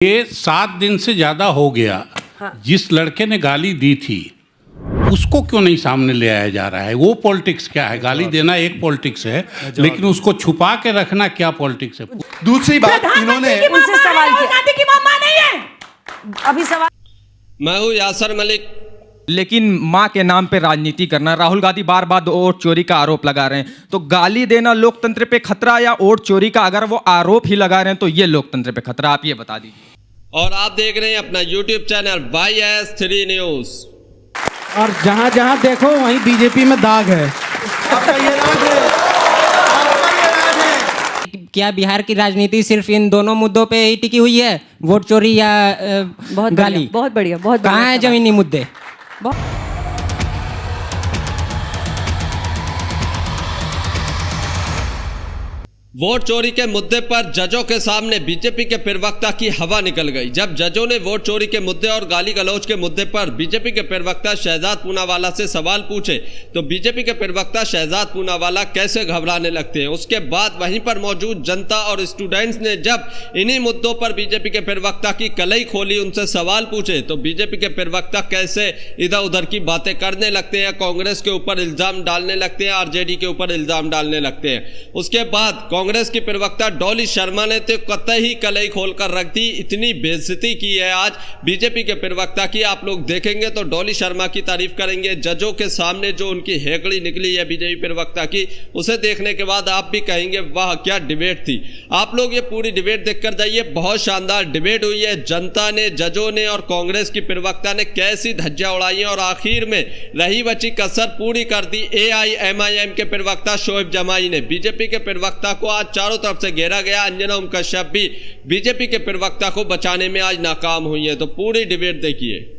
ये 7 दिन से ज्यादा हो गया। हाँ। जिस लड़के ने गाली दी थी उसको क्यों नहीं सामने ले आया जा रहा है? वो पॉलिटिक्स क्या है? गाली देना एक पॉलिटिक्स है, लेकिन उसको छुपा के रखना क्या पॉलिटिक्स है? दूसरी बात इन्होंने उनसे सवाल किया। गांधी की मामा नहीं है। अभी सवाल मैं हूँ यासर मलिक। लेकिन माँ के नाम पे राजनीति करना, राहुल गांधी बार बार वोट चोरी का आरोप लगा रहे हैं, तो गाली देना लोकतंत्र पे खतरा या वोट चोरी का अगर वो आरोप ही लगा रहे हैं तो ये लोकतंत्र पे खतरा? आप ये बता दीजिए। और आप देख रहे हैं अपना YouTube चैनल YS3 न्यूज। और जहां जहां देखो वहीं बीजेपी में दाग है। आपका ये राज है, आपका ये राज है। क्या बिहार की राजनीति सिर्फ इन दोनों मुद्दों पे ही टिकी हुई है, वोट चोरी या बहुत गाली? बहुत बढ़िया, बहुत कहाँ है जमीनी मुद्दे? वोट चोरी के मुद्दे पर जजों के सामने बीजेपी के प्रवक्ता की हवा निकल गई। जब जजों ने वोट चोरी के मुद्दे और गाली गलौज के मुद्दे पर बीजेपी के प्रवक्ता शहजाद पूनावाला से सवाल पूछे तो बीजेपी के प्रवक्ता शहजाद पूनावाला कैसे घबराने लगते हैं। उसके बाद वहीं पर मौजूद जनता और स्टूडेंट्स ने जब इन्हीं मुद्दों पर बीजेपी के प्रवक्ता की कलई खोली, उनसे सवाल पूछे, तो बीजेपी के प्रवक्ता कैसे इधर उधर की बातें करने लगते हैं, कांग्रेस के ऊपर इल्जाम डालने लगते हैं, आरजेडी के ऊपर इल्जाम डालने लगते हैं। उसके बाद कांग्रेस की प्रवक्ता डॉली शर्मा ने तो कतई कलई खोलकर रख दी। इतनी बेइज्जती की है आज बीजेपी के प्रवक्ता की, आप लोग देखेंगे तो डॉली शर्मा की तारीफ करेंगे। जजों के सामने जो उनकी हेकड़ी निकली है बीजेपी प्रवक्ता की, उसे देखने के बाद आप भी कहेंगे वाह क्या डिबेट थी। आप लोग ये पूरी डिबेट देखकर जाइए, बहुत शानदार डिबेट हुई है। जनता ने, जजों ने और कांग्रेस की प्रवक्ता ने कैसी धज्जियां उड़ाई और आखिर में रही बची कसर पूरी कर दी। AIMIM के प्रवक्ता शोएब जमाई ने बीजेपी के प्रवक्ता को आज चारों तरफ से घेरा गया। अंजना उम कश्यप भी बीजेपी के प्रवक्ता को बचाने में आज नाकाम हुई है। तो पूरी डिबेट देखिए।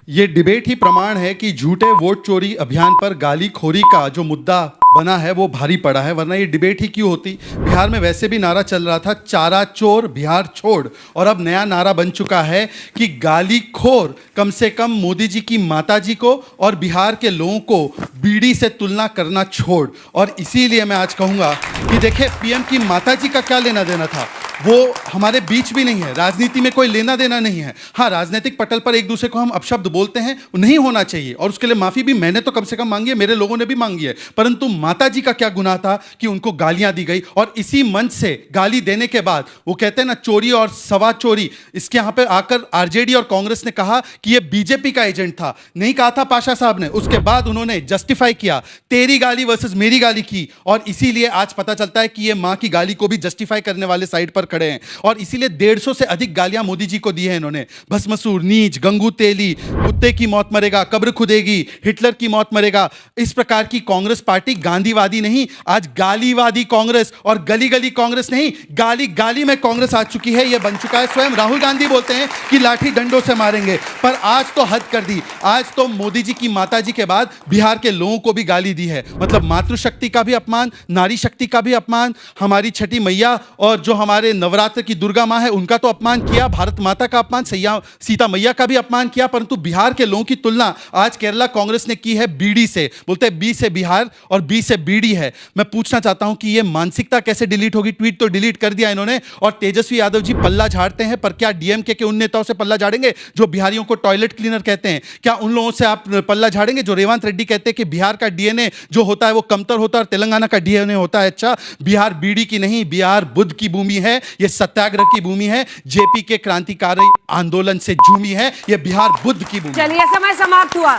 ये डिबेट ही प्रमाण है कि झूठे वोट चोरी अभियान पर गाली खोरी का जो मुद्दा बना है वो भारी पड़ा है, वरना ये डिबेट ही क्यों होती। बिहार में वैसे भी नारा चल रहा था चारा चोर बिहार छोड़, और अब नया नारा बन चुका है कि गाली खोर कम से कम मोदी जी की माता जी को और बिहार के लोगों को बीड़ी से तुलना करना छोड़। और इसीलिए मैं आज कहूँगा कि देखिए, पीएम की माता जी का क्या लेना देना था, वो हमारे बीच भी नहीं है, राजनीति में कोई लेना देना नहीं है। हाँ, राजनीतिक पटल पर एक दूसरे को हम अपशब्द बोलते हैं, वो नहीं होना चाहिए, और उसके लिए माफ़ी भी मैंने तो कम से कम मांगी है, मेरे लोगों ने भी मांगी है। परंतु माता जी का क्या गुनाह था कि उनको गालियां दी गई, और इसी मंच से गाली देने के बाद वो कहते हैं ना चोरी और सवा चोरी, इसके यहाँ पे आकर आरजेडी और कांग्रेस ने कहा कि ये बीजेपी का एजेंट था। नहीं कहा था पाशा साहब ने, उसके बाद उन्होंने जस्टिफाई किया, तेरी गाली वर्सेस मेरी गाली की, और इसीलिए आज पता चलता है कि ये माँ की गाली को भी जस्टिफाई करने वाले साइड पर खड़े हैं। और इसीलिए 150 से अधिक गालियां मोदी जी को दी है इन्होंने। भस्मसूर, नीच, गंगू तेली, कुत्ते की मौत मरेगा, कब्र खुदेगी, हिटलर की मौत मरेगा, इस प्रकार की कांग्रेस पार्टी गांधीवादी नहीं, आज गालीवादी कांग्रेस, और गली गली कांग्रेस नहीं, गाली गाली में कांग्रेस आ चुकी है। यह बन चुका है। स्वयं राहुल गांधी बोलते हैं कि लाठी डंडों से मारेंगे, पर आज तो हद कर दी। आज तो मोदी जी की माता जी के बाद बिहार के लोगों को भी गाली दी है। मतलब मातृशक्ति का भी अपमान, नारी शक्ति का भी अपमान, हमारी छठी मैया और जो हमारे नवरात्र की दुर्गा मां है उनका तो अपमान किया, भारत माता का अपमान, सीता मैया का भी अपमान किया। परंतु बिहार के लोगों की तुलना आज केरला कांग्रेस ने की है बीड़ी से। बोलते हैं बी से बिहार और बी से बीड़ी है। मैं पूछना चाहता हूं कि यह मानसिकता कैसे डिलीट होगी? ट्वीट तो डिलीट कर दिया इन्होंने, और तेजस्वी यादव जी पल्ला झाड़ते हैं, पर क्या डीएमके के उन नेताओं से पल्ला झाड़ेंगे जो बिहारियों को टॉयलेट क्लीनर कहते हैं? क्या उन लोगों से आप पल्ला झाड़ेंगे जो रेवंत रेड्डी कहते हैं कि बिहार का डीएनए जो होता है वो कमतर होता है और तेलंगाना का डीएनए होता है? अच्छा, बिहार बीड़ी की नहीं, बिहार बुद्ध की भूमि है, यह सत्याग्रह की भूमि है, जेपी के क्रांतिकारी आंदोलन से झूमी है, यह बिहार बुद्ध की भूमि। चलिए, समय समाप्त हुआ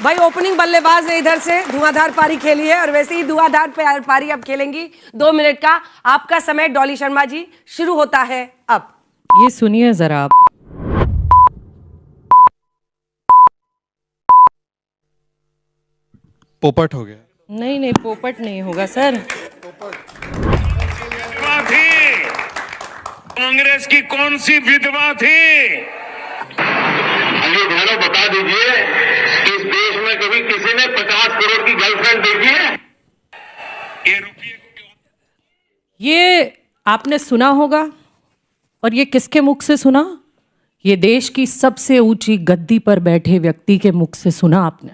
भाई। ओपनिंग बल्लेबाज ने इधर से धुआंधार पारी खेली है, और वैसे ही धुआंधार पारी अब खेलेंगी 2 मिनट का आपका समय। डॉली शर्मा जी, शुरू होता है अब। ये सुनिए जरा आप। पोपट हो गया। नहीं नहीं, पोपट नहीं होगा सर। कांग्रेस की कौन सी विधवा थी? मुझे बता दीजिए, इस देश में कभी किसी ने 50 करोड़ की गर्लफ्रेंड देखी है? ये आपने सुना होगा, और ये किसके मुख से सुना? ये देश की सबसे ऊंची गद्दी पर बैठे व्यक्ति के मुख से सुना आपने,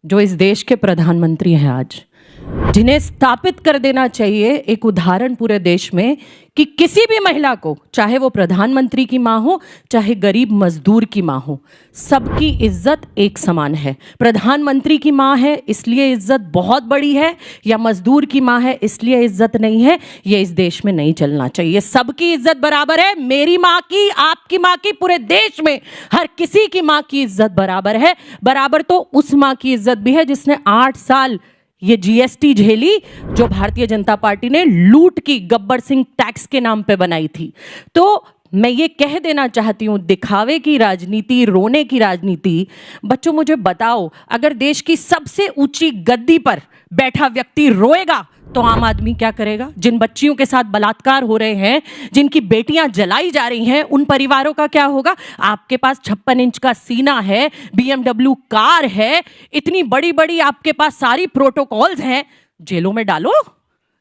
जो इस देश के प्रधानमंत्री हैं आज। जिन्हें स्थापित कर देना चाहिए एक उदाहरण पूरे देश में कि किसी भी महिला को, चाहे वो प्रधानमंत्री की मां हो, चाहे गरीब मजदूर की मां हो, सबकी इज्जत एक समान है। प्रधानमंत्री की मां है इसलिए इज्जत बहुत बड़ी है, या मजदूर की मां है इसलिए इज्जत नहीं है, ये इस देश में नहीं चलना चाहिए। सबकी इज्जत बराबर है। मेरी मां की, आपकी मां की, पूरे देश में हर किसी की मां की इज्जत बराबर है। बराबर तो उस मां की इज्जत भी है जिसने 8 साल ये जीएसटी झेली, जो भारतीय जनता पार्टी ने लूट की गब्बर सिंह टैक्स के नाम पे बनाई थी। तो मैं ये कह देना चाहती हूं, दिखावे की राजनीति, रोने की राजनीति। बच्चों मुझे बताओ, अगर देश की सबसे ऊंची गद्दी पर बैठा व्यक्ति रोएगा तो आम आदमी क्या करेगा? जिन बच्चियों के साथ बलात्कार हो रहे हैं, जिनकी बेटियां जलाई जा रही हैं, उन परिवारों का क्या होगा? आपके पास 56 इंच का सीना है, BMW कार है, इतनी बड़ी बड़ी आपके पास सारी प्रोटोकॉल्स हैं, जेलों में डालो।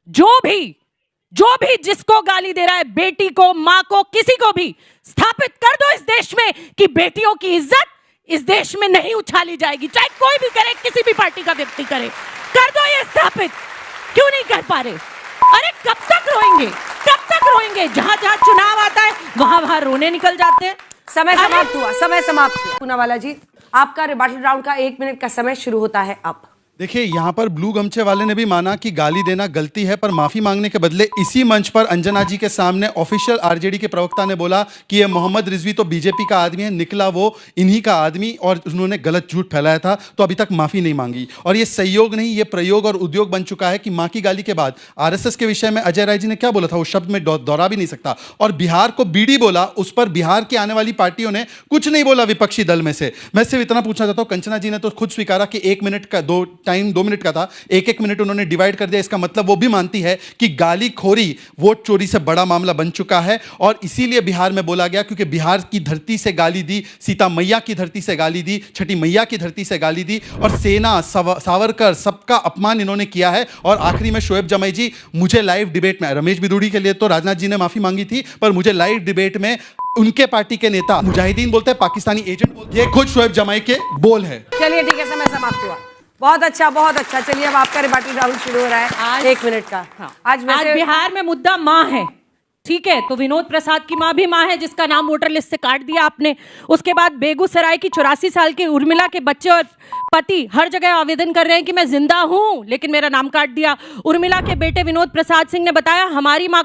जो भी जिसको गाली दे रहा है, बेटी को, मां को, किसी को भी स्थापित कर दो इस देश में कि बेटियों की इज्जत इस देश में नहीं उछाली जाएगी, चाहे कोई भी करे, किसी भी पार्टी का व्यक्ति करे, कर दो ये स्थापित। क्यों नहीं कर पा रहे? अरे कब तक रोएंगे, कब तक रोएंगे? जहां जहां चुनाव आता है वहां रोने निकल जाते हैं। समय समाप्त हुआ, समय समाप्त हुआ। पूनावाला जी, आपका रिबेटल राउंड का 1 मिनट का समय शुरू होता है अब। देखिए, यहाँ पर ब्लू गमछे वाले ने भी माना कि गाली देना गलती है, पर माफी मांगने के बदले इसी मंच पर अंजना जी के सामने ऑफिशियल आरजेडी के प्रवक्ता ने बोला कि ये मोहम्मद रिजवी तो बीजेपी का आदमी है, निकला वो इन्हीं का आदमी, और उन्होंने गलत झूठ फैलाया था, तो अभी तक माफी नहीं मांगी। और ये संयोग नहीं, ये प्रयोग और उद्योग बन चुका है कि मां की गाली के बाद आरएसएस के विषय में अजय राय जी ने क्या बोला था, वो शब्द में दोहरा भी नहीं सकता। और बिहार को बीडी बोला, उस पर बिहार की आने वाली पार्टियों ने कुछ नहीं बोला विपक्षी दल में से। मैं सिर्फ इतना पूछना चाहता हूँ, कंचना जी ने तो खुद स्वीकारा कि 1 मिनट का 2 मिनट का था, 1-1 मिनट उन्होंने डिवाइड कर दिया। इसका मतलब वो भी मानती है कि गाली खोरी वोट चोरी से बड़ा मामला बन चुका है, और इसीलिए बिहार में बोला गया, क्योंकि बिहार की धरती से गाली दी, सीता मैया की धरती से गाली दी, छठी मैया की धरती से गाली दी, और सेना, सावरकर, सबका अपमान इन्होंने किया है। और आखिरी में शोएब जमाई जी, मुझे लाइव डिबेट में, रमेश बिदूड़ी के लिए तो राजनाथ जी ने माफी मांगी थी, पर मुझे लाइव डिबेट में उनके पार्टी के नेता मुजाहिदीन बोलते हैं, पाकिस्तानी एजेंट बोलते हैं, ये खुद शोएब जमाई के बोल है। चलिए ठीक है, समय समाप्त हुआ। बहुत अच्छा, बहुत अच्छा। चलिए अब आपका रिबेटल राउंड शुरू हो रहा है 1 मिनट का। आज बिहार में मुद्दा मां है, ठीक है? तो विनोद प्रसाद की मां भी मां है, जिसका नाम वोटर लिस्ट से काट दिया आपने। उसके बाद बेगूसराय की 84 साल की उर्मिला के बच्चे और पति हर जगह आवेदन कर रहे हैं कि मैं जिंदा हूं, लेकिन मेरा नाम काट दिया। उर्मिला के बेटे विनोद प्रसाद सिंह ने बताया हमारी मां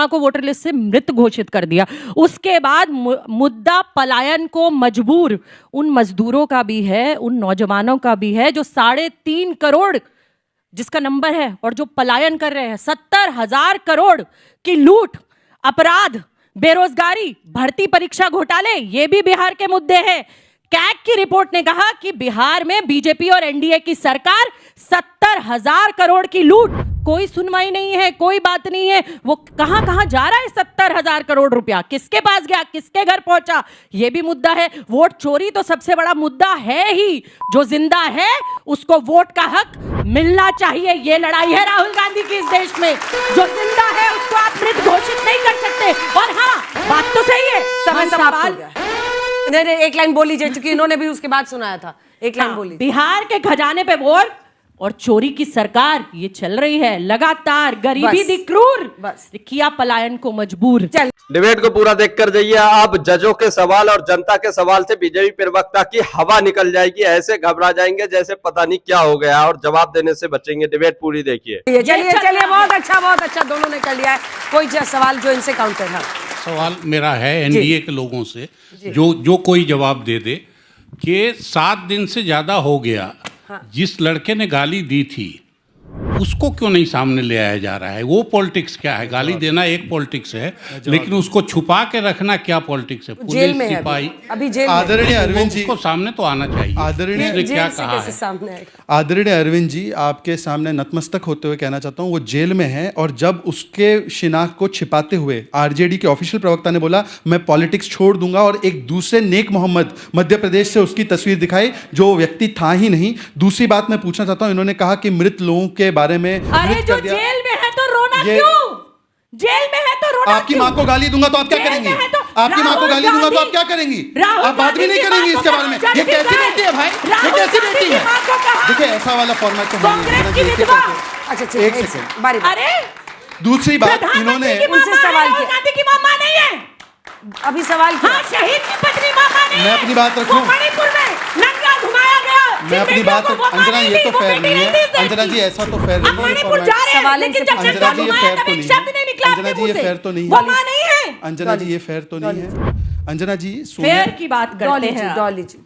को वोटर लिस्ट से मृत घोषित कर दिया। उसके बाद मुद्दा पलायन को मजबूर उन मजदूरों का भी है, उन नौजवानों का भी है जो 3.5 करोड़ जिसका नंबर है, और जो पलायन कर रहे हैं। 70,000 करोड़ की लूट, अपराध, बेरोजगारी, भर्ती परीक्षा घोटाले, ये भी बिहार के मुद्दे हैं। कैग की रिपोर्ट ने कहा कि बिहार में बीजेपी और एनडीए की सरकार 70,000 करोड़ की लूट, कोई सुनवाई नहीं है, कोई बात नहीं है। वो कहां कहां जा रहा है 70,000 करोड़ रुपया, किसके पास गया, किसके घर पहुंचा, ये भी मुद्दा है। वोट चोरी तो सबसे बड़ा मुद्दा है ही। जो जिंदा है उसको वोट का हक मिलना चाहिए, ये लड़ाई है राहुल गांधी की इस देश में। जो जिंदा है उसको आप मृत घोषित नहीं कर सकते। और हाँ, बात तो सही है, समय समाप्त हो गया। नहीं, एक लाइन बोल लीजिए, क्योंकि इन्होंने भी उसके बाद सुनाया था। एक लाइन बोली। बिहार के खजाने पे वोट और चोरी की सरकार ये चल रही है लगातार। गरीबी दी क्रूर, बस किया पलायन को मजबूर। चल डिबेट को पूरा देखकर जाइए आप। जजों के सवाल और जनता के सवाल से बीजेपी प्रवक्ता की हवा निकल जाएगी, ऐसे घबरा जाएंगे जैसे पता नहीं क्या हो गया, और जवाब देने से बचेंगे। डिबेट पूरी देखिए। चलिए, बहुत अच्छा, बहुत अच्छा, दोनों ने कर लिया है। कोई सवाल जो इनसे काउंटर है? सवाल मेरा है एनडीए के लोगों से, जो कोई जवाब दे दे कि 7 दिन से ज्यादा हो गया, जिस लड़के ने गाली दी थी उसको क्यों नहीं सामने ले आया जा रहा है? वो पॉलिटिक्स क्या है? गाली देना एक पॉलिटिक्स है, लेकिन उसको छुपा के रखना क्या पॉलिटिक्स है? जेल में पुलिस, सिपाही, अभी जेल में। आदरणीय अरविंद जी को सामने तो आना चाहिए। आदरणीय क्या कहा है? आदरणीय अरविंद जी, आपके सामने नतमस्तक होते हुए कहना चाहता हूँ, वो जेल में है, और जब उसके शिनाख्त को छिपाते हुए आरजेडी के ऑफिशियल प्रवक्ता ने बोला मैं पॉलिटिक्स छोड़ दूंगा, और एक दूसरे नेक मोहम्मद मध्य प्रदेश से उसकी तस्वीर दिखाई जो व्यक्ति था ही नहीं। दूसरी बात मैं पूछना चाहता हूँ, इन्होंने कहा कि मृत लोगों के बारे में, अरे जो जेल में है तो रोना क्यों? जेल में है तो रोना आपकी मां को गाली दूंगा तो आप क्या करेंगे? आपकी माँ को गाली दूंगा तो आप क्या करेंगी? आप बात भी नहीं करेंगी इसके बारे में। ये कैसी बेटी है भाई? ये कैसी बेटी है? देखिए ऐसा वाला फॉर्मेट तो अच्छा एक सेकंड। बारी अरे दूसरी बात इन्होंने उनसे सवाल किया। गांधी की मामा नहीं है, अभी सवाल किया। हाँ, शहीद की पत्नी मामा नहीं मैं है। अपनी बात रखूं? वो मणिपुर में नंगा घुमाया गया। मैं अपनी बात अंजना ये तो फेयर नहीं है। अंजना जी ऐसा तो फेयर नहीं है। मणिपुर जा रहे हैं, सवाल लेकिन इनसे जब अंजना नंगा जी ये घुमाया फेयर तब तो एक नहीं शब्द है। नहीं निकला अंजना अपने जी मुंह ये से। फेयर तो नहीं वो है। माँ नहीं है। अंजना जी ये फेयर तो नहीं है। अंजना जी सोनिया फेयर की बात करते हैं आप। डॉली जी